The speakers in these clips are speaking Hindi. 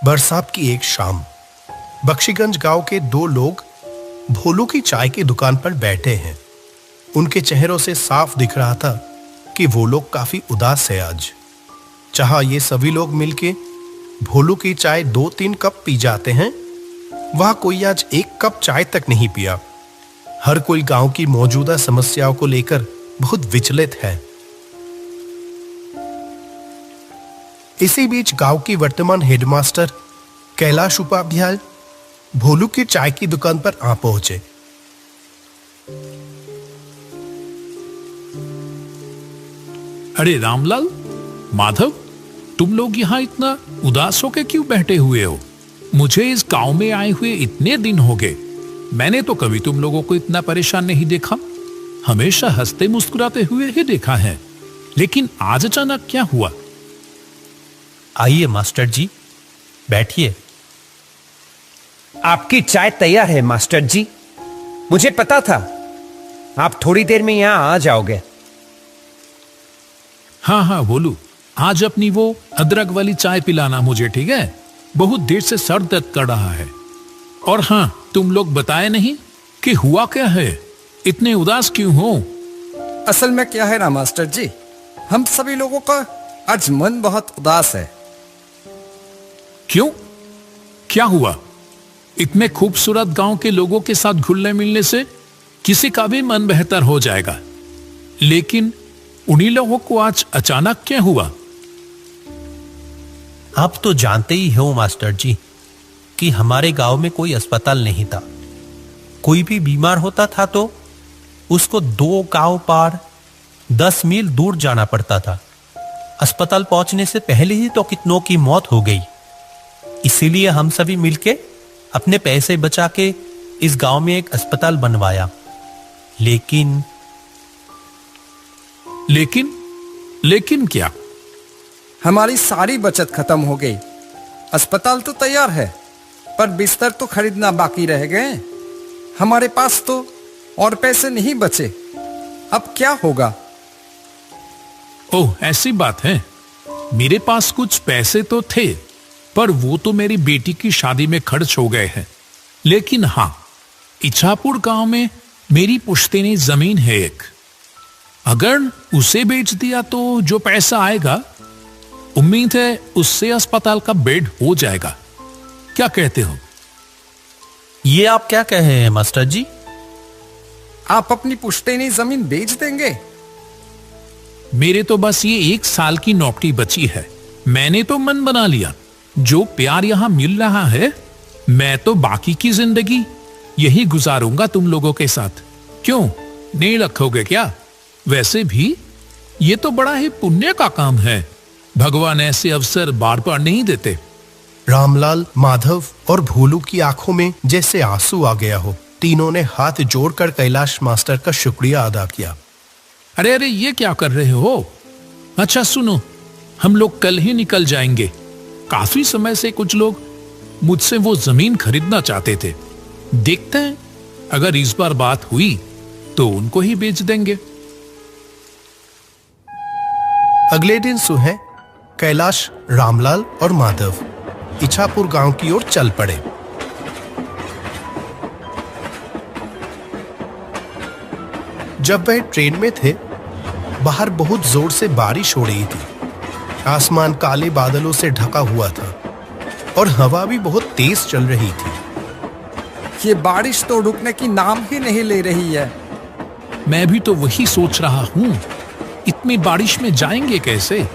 बरसात की एक शाम बख्शीगंज गांव के दो लोग भोलू की चाय की दुकान पर बैठे हैं। उनके चेहरों से साफ दिख रहा था कि वो लोग काफी उदास है आज। चाहे ये सभी लोग मिलके भोलू की चाय 2-3 कप पी जाते हैं, वह कोई आज 1 कप चाय तक नहीं पिया। हर कोई गांव की मौजूदा समस्याओं को लेकर बहुत विचलित है। इसी बीच गांव की वर्तमान हेडमास्टर कैलाश उपाध्याय भोलू की चाय की दुकान पर आ पहुंचे। अरे रामलाल, माधव, तुम लोग यहाँ इतना उदास होके क्यों बैठे हुए हो? मुझे इस गांव में आए हुए इतने दिन हो गए, मैंने तो कभी तुम लोगों को इतना परेशान नहीं देखा। हमेशा हंसते मुस्कुराते हुए ही देखा है, लेकिन आज अचानक क्या हुआ? आइए मास्टर जी, बैठिए। आपकी चाय तैयार है मास्टर जी। मुझे पता था आप थोड़ी देर में यहां आ जाओगे। हाँ हाँ बोलू, आज अपनी वो अदरक वाली चाय पिलाना मुझे, ठीक है? बहुत देर से सर दर्द कर रहा है। और हाँ, तुम लोग बताए नहीं कि हुआ क्या है, इतने उदास क्यों हो? असल में क्या है ना मास्टर जी, हम सभी लोगों का आज मन बहुत उदास है। क्यों? क्या हुआ? इतने खूबसूरत गांव के लोगों के साथ घुलने मिलने से किसी का भी मन बेहतर हो जाएगा, लेकिन उन्हीं लोगों को आज अचानक क्या हुआ? आप तो जानते ही हो मास्टर जी कि हमारे गांव में कोई अस्पताल नहीं था। कोई भी बीमार होता था तो उसको 2 गांव पार 10 मील दूर जाना पड़ता था। अस्पताल पहुंचने से पहले ही तो कितनों की मौत हो गई। इसीलिए हम सभी मिलके अपने पैसे बचा के इस गांव में एक अस्पताल बनवाया। लेकिन क्या? हमारी सारी बचत खत्म हो गई। अस्पताल तो तैयार है, पर बिस्तर तो खरीदना बाकी रह गए। हमारे पास तो और पैसे नहीं बचे। अब क्या होगा? ओह, ऐसी बात है। मेरे पास कुछ पैसे तो थे, पर वो तो मेरी बेटी की शादी में खर्च हो गए हैं। लेकिन हाँ, इच्छापुर गांव में मेरी पुश्तैनी जमीन है एक। अगर उसे बेच दिया तो जो पैसा आएगा, उम्मीद है उससे अस्पताल का बेड हो जाएगा। क्या कहते हो? ये आप क्या कह रहे हैं मास्टर जी? आप अपनी पुश्तैनी जमीन बेच देंगे? मेरे तो बस ये 1 साल की नौकरी बची है। मैंने तो मन बना लिया, जो प्यार यहां मिल रहा है, मैं तो बाकी की जिंदगी यही गुजारूंगा तुम लोगों के साथ। क्यों, नहीं रखोगे क्या? वैसे भी ये तो बड़ा ही पुण्य का काम है। भगवान ऐसे अवसर बार बार नहीं देते। रामलाल, माधव और भोलू की आंखों में जैसे आंसू आ गया हो। तीनों ने हाथ जोड़कर कैलाश मास्टर का शुक्रिया अदा किया। अरे अरे, ये क्या कर रहे हो? अच्छा सुनो, हम लोग कल ही निकल जाएंगे। काफी समय से कुछ लोग मुझसे वो जमीन खरीदना चाहते थे। देखते हैं, अगर इस बार बात हुई तो उनको ही बेच देंगे। अगले दिन सुबह कैलाश, रामलाल और माधव इच्छापुर गांव की ओर चल पड़े। जब वह ट्रेन में थे, बाहर बहुत जोर से बारिश हो रही थी। आसमान काले बादलों से ढका हुआ था और हवा भी बहुत तेज चल रही थी। ये बारिश तो रुकने की नाम ही नहीं ले रही है। मैं भी तो वही सोच रहा हूं, इतनी बारिश में जाएंगे कैसे?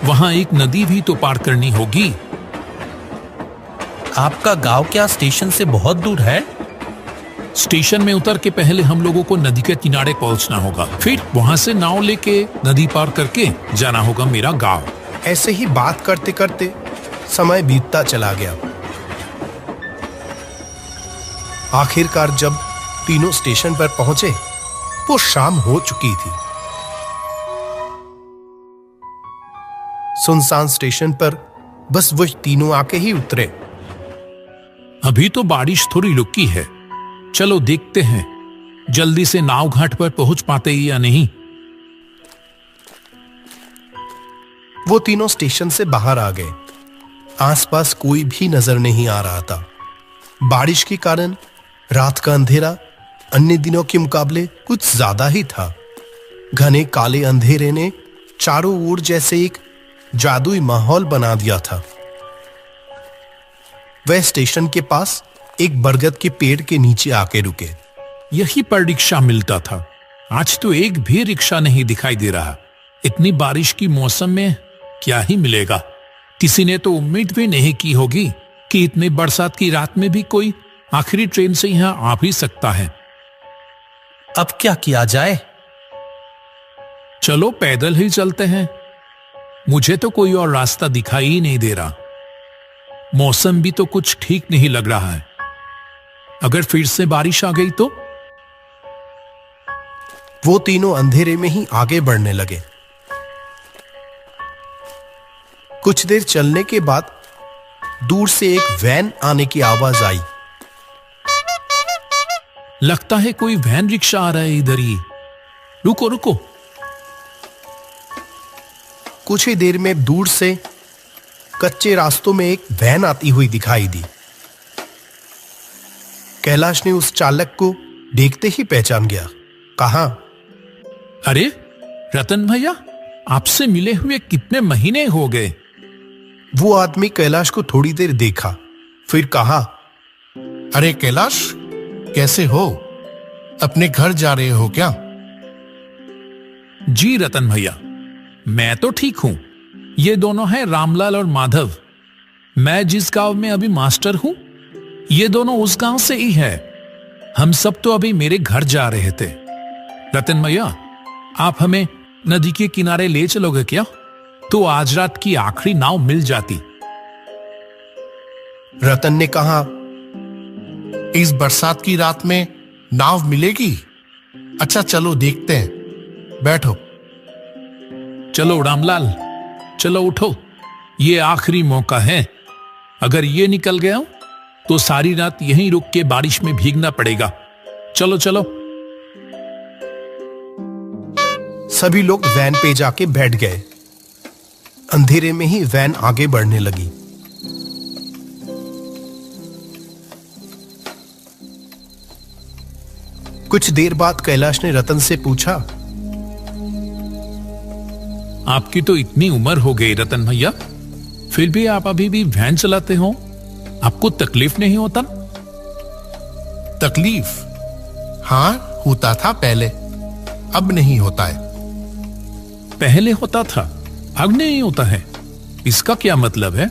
वहां एक नदी भी तो पार करनी होगी। आपका गांव क्या स्टेशन से बहुत दूर है? स्टेशन में उतर के पहले हम लोगों को नदी के किनारे पहुंचना होगा, फिर वहां से नाव लेके नदी पार करके जाना होगा मेरा गांव। ऐसे ही बात करते करते समय बीतता चला गया। आखिरकार जब तीनों स्टेशन पर पहुंचे, वो शाम हो चुकी थी। सुनसान स्टेशन पर बस वो तीनों आके ही उतरे। अभी तो बारिश थोड़ी रुकी है, चलो देखते हैं जल्दी से नाव घाट पर पहुंच पाते ही या नहीं। वो तीनों स्टेशन से बाहर आ गए। आसपास कोई भी नजर नहीं आ रहा था। बारिश के कारण रात का अंधेरा अन्य दिनों के मुकाबले कुछ ज्यादा ही था। घने काले अंधेरे ने चारों ओर जैसे एक जादुई माहौल बना दिया था। वह स्टेशन के पास एक बरगद के पेड़ के नीचे आके रुके। यहीं पर रिक्शा मिलता था। आज तो एक भी रिक्शा नहीं दिखाई दे रहा। इतनी बारिश की मौसम में क्या ही मिलेगा। किसी ने तो उम्मीद भी नहीं की होगी कि इतनी बरसात की रात में भी कोई आखिरी ट्रेन से यहां आ भी सकता है। अब क्या किया जाए? चलो पैदल ही चलते हैं। मुझे तो कोई और रास्ता दिखाई ही नहीं दे रहा। मौसम भी तो कुछ ठीक नहीं लग रहा है। अगर फिर से बारिश आ गई तो? वो तीनों अंधेरे में ही आगे बढ़ने लगे। कुछ देर चलने के बाद दूर से एक वैन आने की आवाज आई। लगता है कोई वैन रिक्शा आ रहा है इधर ही। रुको रुको। कुछ ही देर में दूर से कच्चे रास्तों में एक वैन आती हुई दिखाई दी। कैलाश ने उस चालक को देखते ही पहचान गया। कहा, अरे रतन भैया, आपसे मिले हुए कितने महीने हो गए। वो आदमी कैलाश को थोड़ी देर देखा, फिर कहा, अरे कैलाश, कैसे हो? अपने घर जा रहे हो क्या? जी रतन भैया, मैं तो ठीक हूं। ये दोनों हैं रामलाल और माधव। मैं जिस गांव में अभी मास्टर हूं, ये दोनों उस गांव से ही है। हम सब तो अभी मेरे घर जा रहे थे। रतन भैया, आप हमें नदी के किनारे ले चलोगे क्या? तो आज रात की आखिरी नाव मिल जाती। रतन ने कहा, इस बरसात की रात में नाव मिलेगी? अच्छा चलो देखते हैं, बैठो। चलो रामलाल, चलो उठो। ये आखिरी मौका है। अगर ये निकल गया तो सारी रात यहीं रुक के बारिश में भीगना पड़ेगा। चलो चलो। सभी लोग वैन पे जाके बैठ गए। अंधेरे में ही वैन आगे बढ़ने लगी। कुछ देर बाद कैलाश ने रतन से पूछा, आपकी तो इतनी उम्र हो गई रतन भैया, फिर भी आप अभी भी वैन चलाते हो? आपको तकलीफ नहीं होता? तकलीफ? हाँ, होता था पहले, अब नहीं होता है। पहले होता था, अब नहीं होता है। इसका क्या मतलब है?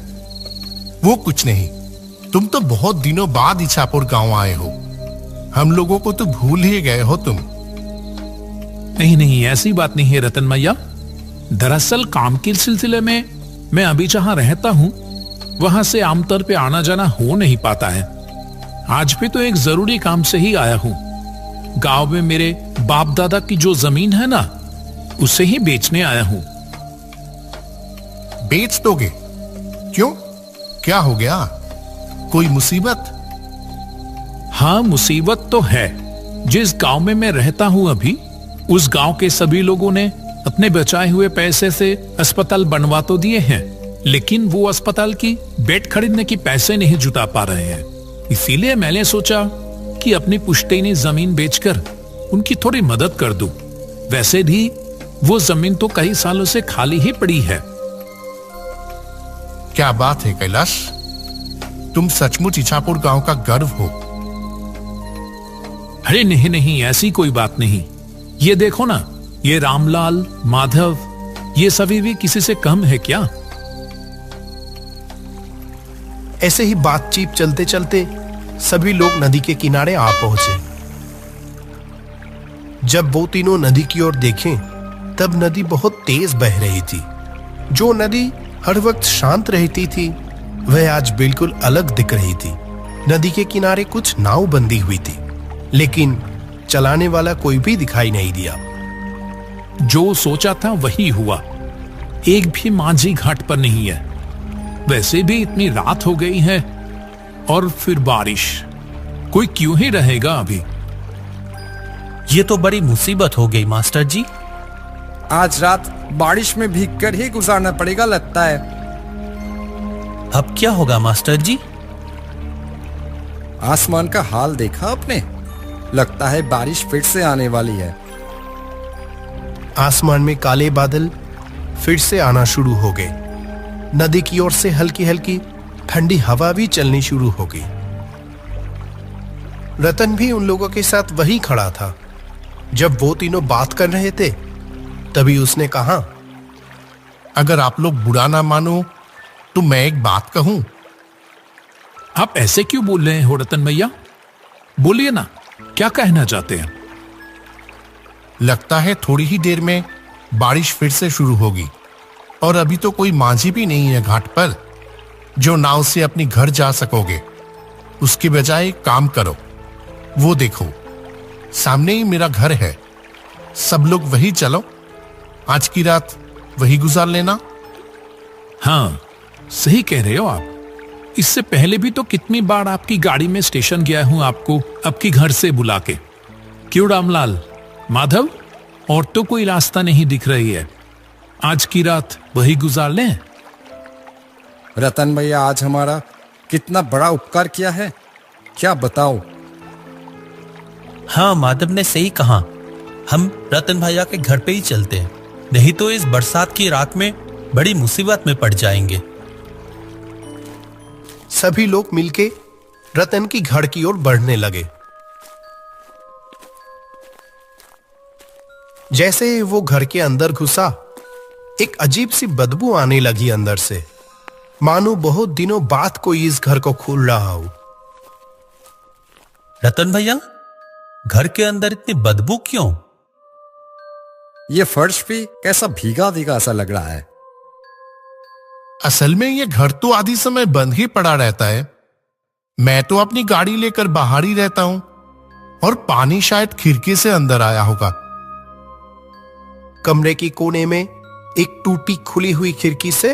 वो कुछ नहीं। तुम तो बहुत दिनों बाद इछापुर गांव आए हो। हम लोगों को तो भूल ही गए हो तुम। नहीं नहीं, ऐसी बात नहीं है रतन भैया। दरअसल काम के सिलसिले में मैं अभी जहां रहता हूं, वहां से आमतौर पे आना जाना हो नहीं पाता है। आज भी तो एक जरूरी काम से ही आया हूं। गांव में मेरे बाप दादा की जो जमीन है ना, उसे ही बेचने आया हूं। बेच दोगे? क्यों, क्या हो गया? कोई मुसीबत? हाँ, मुसीबत तो है। जिस गांव में मैं रहता हूं अभी, उस गांव के सभी लोगों ने अपने बचाए हुए पैसे से अस्पताल बनवा तो दिए हैं, लेकिन वो अस्पताल की बेड खरीदने की पैसे नहीं जुटा पा रहे हैं। इसीलिए मैंने सोचा कि अपनी पुश्तैनी जमीन बेचकर उनकी थोड़ी मदद कर दूं। वैसे भी वो जमीन तो कई सालों से खाली ही पड़ी है। क्या बात है कैलाश, तुम सचमुच इछापुर गांव का गर्व हो। अरे नहीं नहीं, ऐसी कोई बात नहीं। ये देखो ना, ये रामलाल, माधव, ये सभी भी किसी से कम है क्या? ऐसे ही बातचीत चलते चलते सभी लोग नदी के किनारे आ पहुंचे। जब वो तीनों नदी की ओर देखें, तब नदी बहुत तेज बह रही थी। जो नदी हर वक्त शांत रहती थी, वह आज बिल्कुल अलग दिख रही थी। नदी के किनारे कुछ नाव बंधी हुई थी, लेकिन चलाने वाला कोई भी दिखाई नहीं दिया। जो सोचा था वही हुआ। एक भी माझी घाट पर नहीं है। वैसे भी इतनी रात हो गई है और फिर बारिश। कोई क्यों ही रहेगा अभी? ये तो बड़ी मुसीबत हो गई मास्टर जी। आज रात बारिश में भीगकर ही गुजारना पड़ेगा लगता है। अब क्या होगा मास्टर जी? आसमान का हाल देखा आपने? लगता है बारिश फिर से आने वाली है। आसमान में काले बादल फिर से आना शुरू हो गए। नदी की ओर से हल्की हल्की ठंडी हवा भी चलनी शुरू हो गई। रतन भी उन लोगों के साथ वहीं खड़ा था। जब वो तीनों बात कर रहे थे तभी उसने कहा, अगर आप लोग बुरा ना मानो तो मैं एक बात कहूं। आप ऐसे क्यों बोल रहे हो रतन भैया? बोलिए ना, क्या कहना चाहते हैं? लगता है थोड़ी ही देर में बारिश फिर से शुरू होगी और अभी तो कोई माझी भी नहीं है घाट पर जो नाव से अपनी घर जा सकोगे। उसके बजाय एक काम करो, वो देखो सामने ही मेरा घर है। सब लोग वही चलो, आज की रात वही गुजार लेना। हाँ, सही कह रहे हो आप। इससे पहले भी तो कितनी बार आपकी गाड़ी में स्टेशन गया हूं आपको आपकी घर से बुला के। क्यों रामलाल, माधव, और तो कोई रास्ता नहीं दिख रही है। आज की रात वही गुजार लें। रतन भैया आज हमारा कितना बड़ा उपकार किया है, क्या बताओ। हाँ, माधव ने सही कहा। हम रतन भैया के घर पे ही चलते हैं, नहीं तो इस बरसात की रात में बड़ी मुसीबत में पड़ जाएंगे। सभी लोग मिलके रतन की घर की ओर बढ़ने लगे। जैसे वो घर के अंदर घुसा, एक अजीब सी बदबू आने लगी अंदर से, मानो बहुत दिनों बाद कोई इस घर को खोल रहा हो। रतन भैया, घर के अंदर इतनी बदबू क्यों? ये फर्श भी कैसा भीगा भीगा सा लग रहा है। असल में ये घर तो आधी समय बंद ही पड़ा रहता है। मैं तो अपनी गाड़ी लेकर बाहर ही रहता हूं और पानी शायद खिड़की से अंदर आया होगा। कमरे की कोने में एक टूटी खुली हुई खिड़की से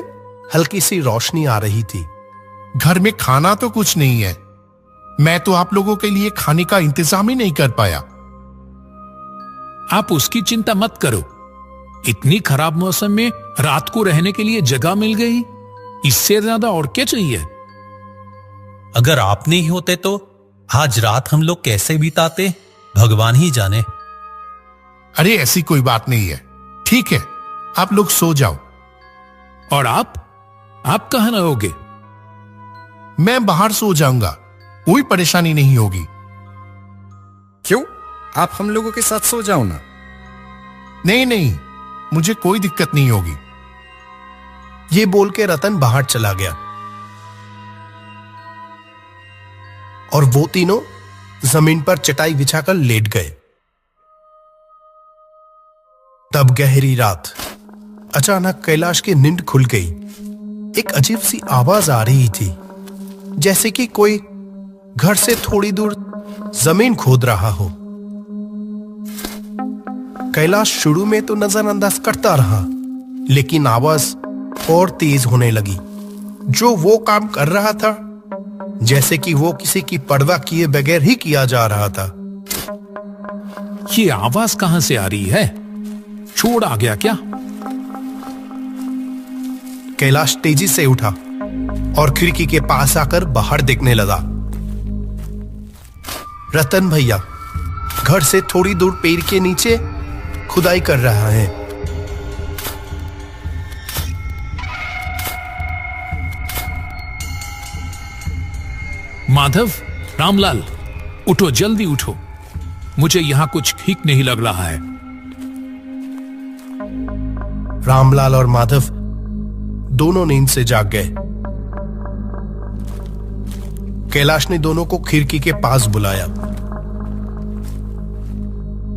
हल्की सी रोशनी आ रही थी। घर में खाना तो कुछ नहीं है। मैं तो आप लोगों के लिए खाने का इंतजाम ही नहीं कर पाया। आप उसकी चिंता मत करो। इतनी खराब मौसम में रात को रहने के लिए जगह मिल गई, इससे ज्यादा और क्या चाहिए। अगर आप नहीं होते तो आज रात हम लोग कैसे बिताते, भगवान ही जाने। अरे ऐसी कोई बात नहीं है। ठीक है, आप लोग सो जाओ। और आप कहां रहोगे? मैं बाहर सो जाऊंगा, कोई परेशानी नहीं होगी। क्यों, आप हम लोगों के साथ सो जाओ ना। नहीं नहीं, मुझे कोई दिक्कत नहीं होगी। ये बोल के रतन बाहर चला गया और वो तीनों जमीन पर चटाई बिछाकर लेट गए। तब गहरी रात, अचानक कैलाश की नींद खुल गई। एक अजीब सी आवाज आ रही थी, जैसे कि कोई घर से थोड़ी दूर जमीन खोद रहा हो। कैलाश शुरू में तो नजरअंदाज करता रहा, लेकिन आवाज और तेज होने लगी। जो वो काम कर रहा था, जैसे कि वो किसी की परवाह किए बगैर ही किया जा रहा था। ये आवाज कहां से आ रही है? चोर आ गया क्या? कैलाश तेजी से उठा और खिड़की के पास आकर बाहर देखने लगा। रतन भैया घर से थोड़ी दूर पेड़ के नीचे खुदाई कर रहा है। माधव, रामलाल, उठो, जल्दी उठो। मुझे यहां कुछ ठीक नहीं लग रहा है। रामलाल और माधव दोनों नींद से जाग गए। कैलाश ने दोनों को खिड़की के पास बुलाया।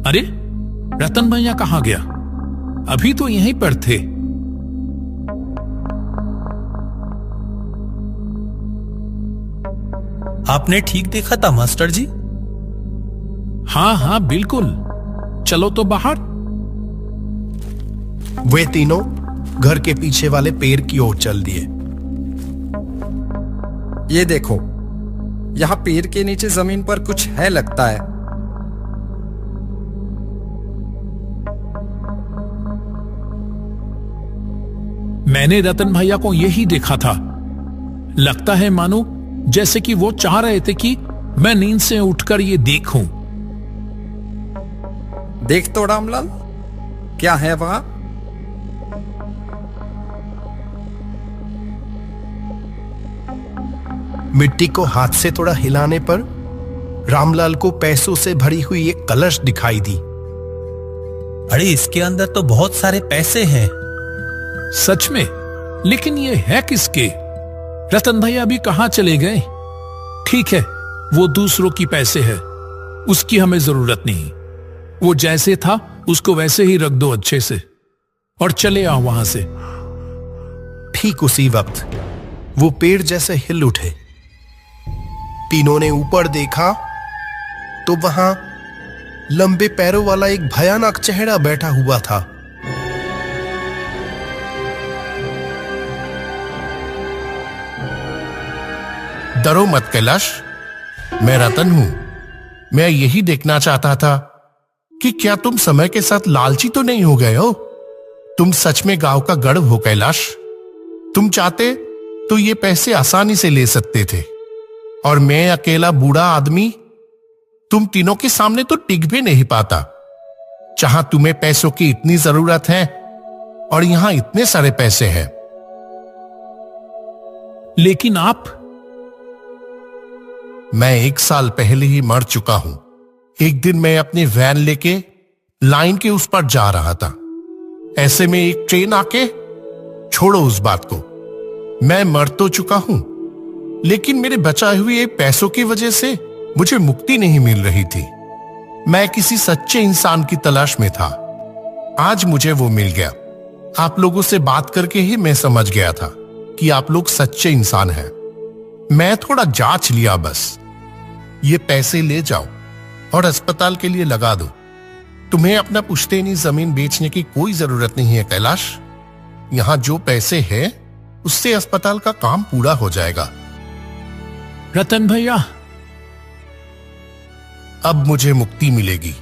अरे, रतन भैया कहां गया? अभी तो यहीं पर थे। आपने ठीक देखा था मास्टर जी? हाँ हाँ बिल्कुल। चलो तो बाहर। वे तीनों घर के पीछे वाले पेड़ की ओर चल दिए। ये देखो, यहाँ पेड़ के नीचे जमीन पर कुछ है लगता है। मैंने रतन भैया को यही देखा था। लगता है मानो जैसे कि वो चाह रहे थे कि मैं नींद से उठकर ये देखूं। देख तो रामलाल, क्या है वहां? मिट्टी को हाथ से थोड़ा हिलाने पर रामलाल को पैसों से भरी हुई एक कलश दिखाई दी। अरे इसके अंदर तो बहुत सारे पैसे हैं। सच में? लेकिन ये है किसके? रतन भैया भी कहां चले गए? ठीक है, वो दूसरों की पैसे है, उसकी हमें जरूरत नहीं। वो जैसे था उसको वैसे ही रख दो अच्छे से और चले आओ वहां से। ठीक उसी वक्त वो पेड़ जैसे हिल उठे। तीनों ने ऊपर देखा तो वहां लंबे पैरों वाला एक भयानक चेहरा बैठा हुआ था। डरो मत कैलाश, मैं रतन हूं। मैं यही देखना चाहता था कि क्या तुम समय के साथ लालची तो नहीं हो गए हो। तुम सच में गांव का गढ़ हो कैलाश। तुम चाहते तो ये पैसे आसानी से ले सकते थे, और मैं अकेला बूढ़ा आदमी तुम तीनों के सामने तो टिक भी नहीं पाता। जहां तुम्हें पैसों की इतनी जरूरत है और यहां इतने सारे पैसे हैं। लेकिन आप? मैं 1 साल पहले ही मर चुका हूं। एक दिन मैं अपनी वैन लेके लाइन के उस पर जा रहा था। ऐसे में एक ट्रेन आके, छोड़ो उस बात को, मैं मर तो चुका हूं, लेकिन मेरे बचाए हुए पैसों की वजह से मुझे मुक्ति नहीं मिल रही थी। मैं किसी सच्चे इंसान की तलाश में था। आज मुझे वो मिल गया। आप लोगों से बात करके ही मैं समझ गया था कि आप लोग सच्चे इंसान हैं। मैं थोड़ा जांच लिया बस। ये पैसे ले जाओ और अस्पताल के लिए लगा दो। तुम्हें अपना पुश्तैनी जमीन बेचने की कोई जरूरत नहीं है कैलाश। यहां जो पैसे हैं उससे अस्पताल का काम पूरा हो जाएगा। रतन भैया, अब मुझे मुक्ति मिलेगी।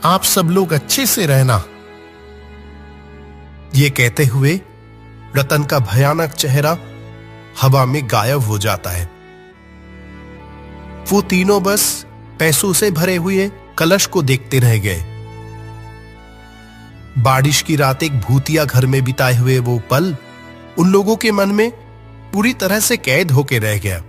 आप सब लोग अच्छे से रहना। ये कहते हुए रतन का भयानक चेहरा हवा में गायब हो जाता है। वो तीनों बस पैसों से भरे हुए कलश को देखते रह गए। बारिश की रात एक भूतिया घर में बिताए हुए वो पल उन लोगों के मन में पूरी तरह से कैद होके रह गया।